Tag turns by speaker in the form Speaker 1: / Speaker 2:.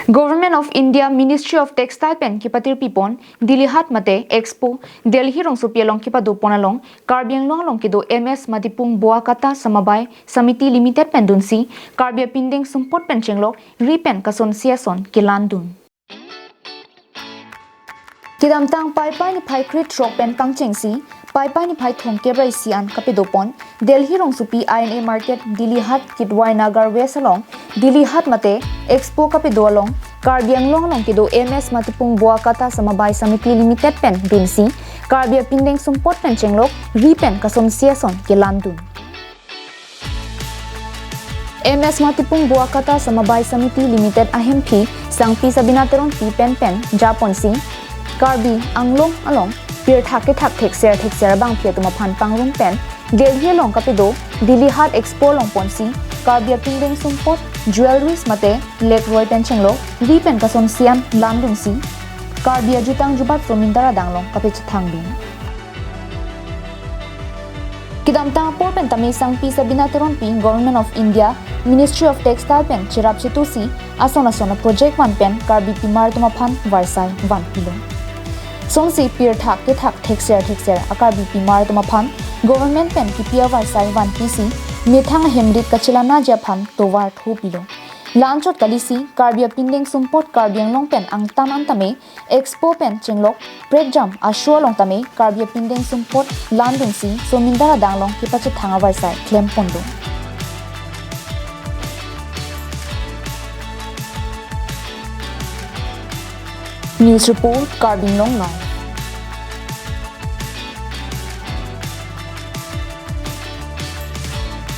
Speaker 1: Government of India Ministry of Textile Pen kipatir pipon Delhi hat mate Expo Delhi rong supialong kipadu ponalong Karbiang long kido MS Matipung Kata Samabai Samity Limited pendunsi Karbia pinding sumpot penchenglok ripen kason siason kilandun Kidamtang pai ni pai krit rock pen pangchengsi pai ni pai thong kebrai sian kapidopon Delhi rong supi INA market Delhi hat kidwai nagar wesalong Delhi hat mate Expo kapidolong Karbiang long kido MS Matipung Kata Samabai Samity Limited pen dunsi Karbia pindeng sumpot penchenglok ripen kason siason kilandun MS Matipung Kata Samabai Samity Limited ahempi sangpi sabinateron pen Japon si Karbi anglong along pir thak thekser bang phia tuma phan panglong pen Delhi long kapido Delhi hat Expo long ponsi Karbia pindeng sumpot jewelries mate lek roy pen chenglo ri pen kason siam landung si Karbia jutang jubat from indara danglong kapich thangbin Kidamta por pen tami sangpi sabinateron pi Government of India Ministry of Textile pen chirap situsi asona project one pen Karbi pimar tuma phan varsai 1 kilo Sonsi pir thak thekser akar BP mar tuma phan government pen ki pia varsai 1 PC mithang hemrit kachilana japhan towar thu pilo lanchot kalisi Karbia pindeng sumpot Karbiang long pen angtam antame Expo pen chenglok break jam ashua long tame Karbia pindeng sumpot landung si somindara danglong ki pache thanga varsai claim pondo News report Karbin long now